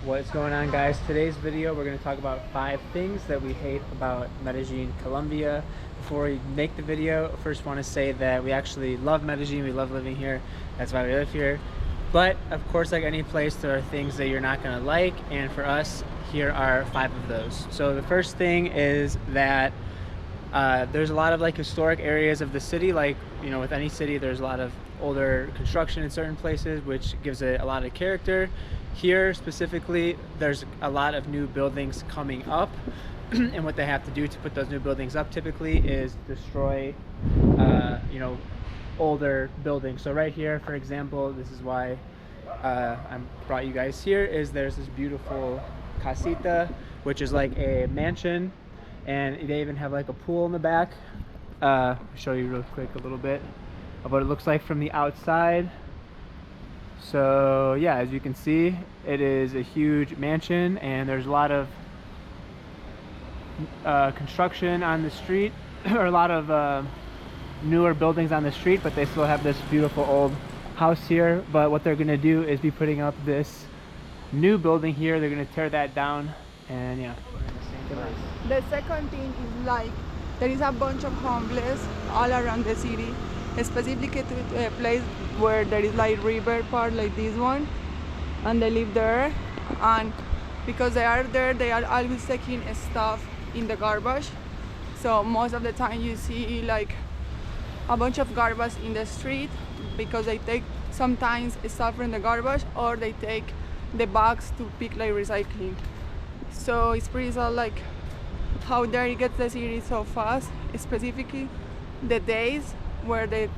What's going on, guys? Today's video we're going to talk about 5 things that we hate about Medellin, Colombia. Before we make the video, I first want to say that we actually love Medellin. We love living here. That's why we live here. But of course, like any place, there are things that you're not going to like, and for us, here are 5 of those. So the first thing is that there's a lot of like historic areas of the city. Like, you know, with any city, there's a lot of older construction in certain places, which gives it a lot of character. Here specifically, there's a lot of new buildings coming up, and what they have to do to put those new buildings up typically is destroy you know, older buildings. So right here, for example, this is why I brought you guys here, is there's this beautiful casita, which is like a mansion, and they even have like a pool in the back. I'll show you real quick a little bit of what it looks like from the outside. So yeah, as you can see, it is a huge mansion, and there's a lot of construction on the street, or a lot of newer buildings on the street, but they still have this beautiful old house here. But what they're going to do is be putting up this new building here. They're going to tear that down, and yeah. The second thing is like there is a bunch of homeless all around the city, specifically to a place where there is like river part like this one, and they live there, and because they are there, they are always taking stuff in the garbage. So most of the time you see like a bunch of garbage in the street, because they take sometimes stuff from the garbage, or they take the bags to pick like recycling. So it's pretty sad like how dirty gets the city so fast, specifically the days where the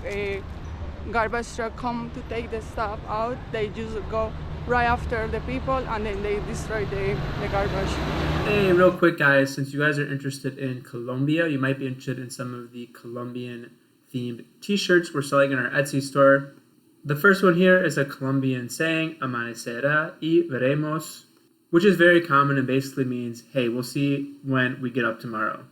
garbage truck come to take the stuff out. They just go right after the people, and then they destroy the garbage. Hey, real quick, guys, since you guys are interested in Colombia, you might be interested in some of the Colombian themed t-shirts we're selling in our Etsy store. The first one here is a Colombian saying, amanecerá y veremos, which is very common and basically means, hey, we'll see when we get up tomorrow.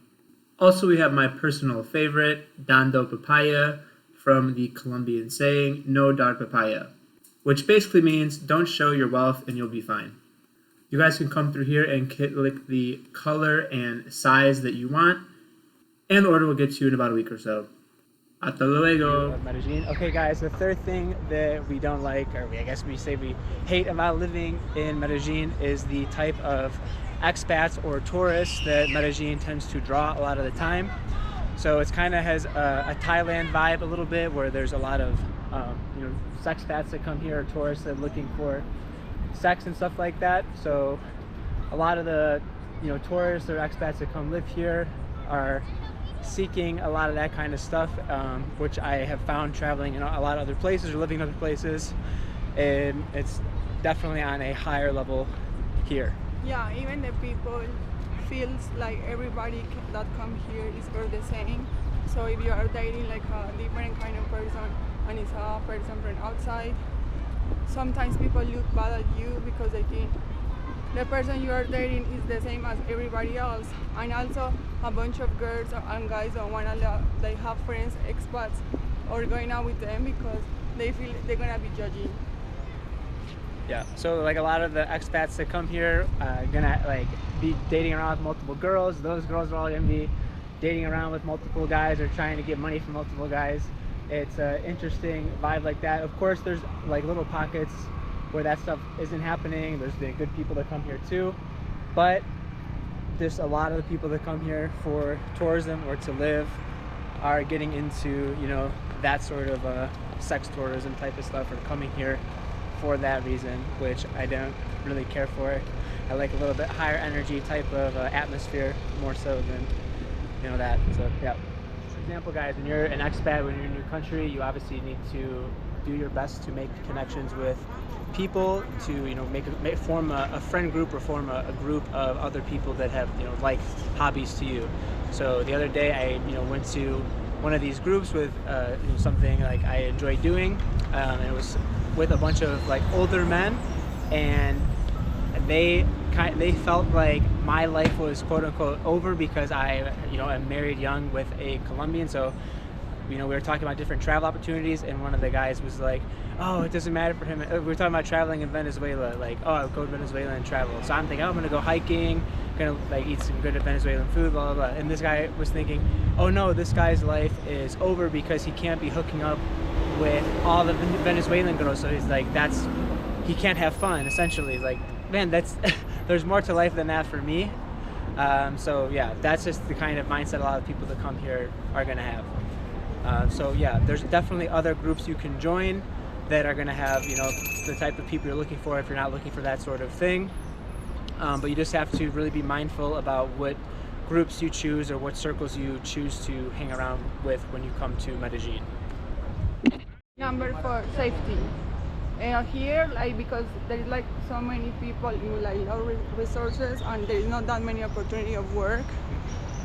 Also, we have my personal favorite, dando papaya, from the Colombian saying, no dar papaya, which basically means don't show your wealth and you'll be fine. You guys can come through here and click the color and size that you want, and the order will get to you in about a week or so. Hasta luego. Okay, guys, the third thing that we don't like, or I guess we say we hate about living in Medellin, is the type of expats or tourists that Medellin tends to draw a lot of the time. So it kind of has a Thailand vibe a little bit, where there's a lot of you know, sexpats that come here, or tourists that are looking for sex and stuff like that. So a lot of the, you know, tourists or expats that come live here are seeking a lot of that kind of stuff, which I have found traveling in a lot of other places or living in other places, and it's definitely on a higher level here. Yeah, even the people feels like everybody that come here is very the same. So if you are dating like a different kind of person, and it's a person from outside, sometimes people look bad at you because they think the person you are dating is the same as everybody else. And also a bunch of girls and guys don't want to, they have friends, expats, or going out with them because they feel they're gonna be judging. Yeah, so like a lot of the expats that come here gonna like be dating around with multiple girls. Those girls are all gonna be dating around with multiple guys or trying to get money from multiple guys. It's an interesting vibe like that. Of course, there's like little pockets where that stuff isn't happening. There's the good people that come here too, but there's a lot of the people that come here for tourism or to live are getting into, you know, that sort of sex tourism type of stuff, or coming here for that reason, which I don't really care for. I like a little bit higher energy type of atmosphere more so than, you know, that. So yeah. For example, guys, when you're an expat, when you're in a new country, you obviously need to do your best to make connections with people, to, you know, form a friend group, or form a group of other people that have, you know, like hobbies to you. So the other day I, you know, went to one of these groups with you know, something like I enjoy doing, and it was with a bunch of like older men, and they felt like my life was quote unquote over because I, you know, am married young with a Colombian. So we were talking about different travel opportunities, and one of the guys was like, oh, it doesn't matter for him. We were talking about traveling in Venezuela, like, oh, I'll go to Venezuela and travel. So I'm thinking, oh, I'm gonna go hiking, gonna like eat some good Venezuelan food, blah, blah, blah. And this guy was thinking, oh no, this guy's life is over because he can't be hooking up with all the Venezuelan girls. So he's like, he can't have fun, essentially. Like, man, there's more to life than that for me. So yeah, that's just the kind of mindset a lot of people that come here are gonna have. So yeah, there's definitely other groups you can join that are gonna have, the type of people you're looking for if you're not looking for that sort of thing. But you just have to really be mindful about what groups you choose or what circles you choose to hang around with when you come to Medellin. Number 4, safety. Here, because there is like so many people in like low resources and there is not that many opportunity of work,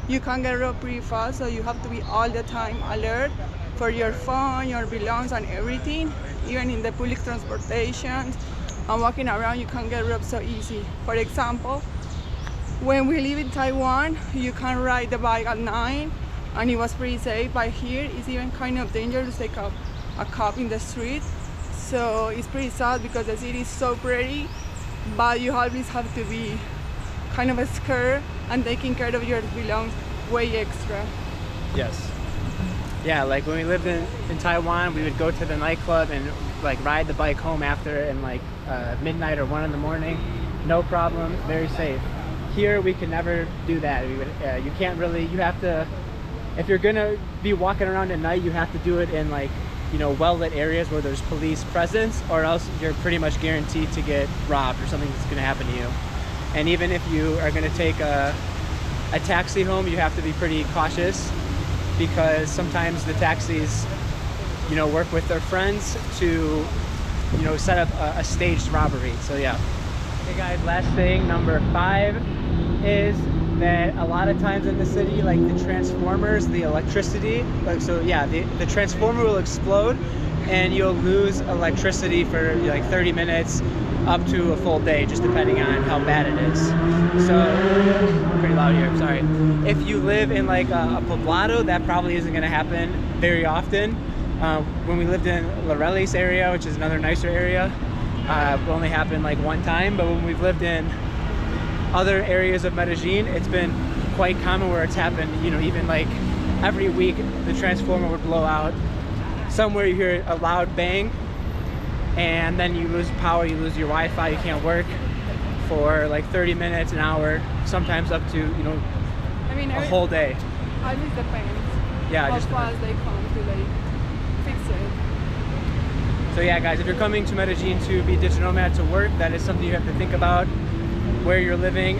you can get robbed pretty fast. So you have to be all the time alert for your phone, your belongings, and everything. Even in the public transportation and walking around, you can get robbed so easy. For example, when we live in Taiwan, you can ride the bike at 9, and it was pretty safe. But here, it's even kind of dangerous to take a cop in the street. So it's pretty sad because the city is so pretty, but you always have to be kind of scared and taking care of your belongings way extra. Yes. Yeah, like when we lived in Taiwan, we would go to the nightclub and like ride the bike home after and like midnight or 1 in the morning. No problem, very safe. Here we can never do that. You can't really, you have to, if you're gonna be walking around at night, you have to do it in like, well-lit areas where there's police presence, or else you're pretty much guaranteed to get robbed or something that's going to happen to you. And even if you are going to take a taxi home, you have to be pretty cautious because sometimes the taxis, work with their friends to, set up a staged robbery. So yeah. Okay guys, last thing, number 5 is that a lot of times in the city, like the transformers, the electricity, the transformer will explode and you'll lose electricity for like 30 minutes up to a full day, just depending on how bad it is. So, pretty loud here, sorry. If you live in like a poblado, that probably isn't gonna happen very often. When we lived in Lorelis area, which is another nicer area, it only happened like 1 time, but when we've lived in other areas of Medellin, it's been quite common where it's happened, even like every week the transformer would blow out. Somewhere you hear a loud bang and then you lose power, you lose your Wi-Fi, you can't work for like 30 minutes, an hour, sometimes up to, a whole day. Always depends. Yeah, how fast they come to like fix it. So yeah guys, if you're coming to Medellin to be a digital nomad to work, that is something you have to think about. Where you're living,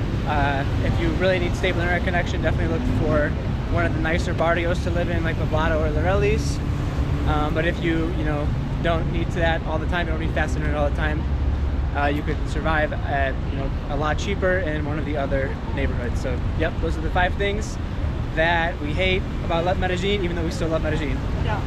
if you really need stable internet connection, definitely look for one of the nicer barrios to live in, like Poblado or Lorelis. But if you don't need that all the time, you don't need fast internet all the time, you could survive at a lot cheaper in one of the other neighborhoods. So yep, those are the 5 things that we hate about Medellin, even though we still love Medellin. Yeah.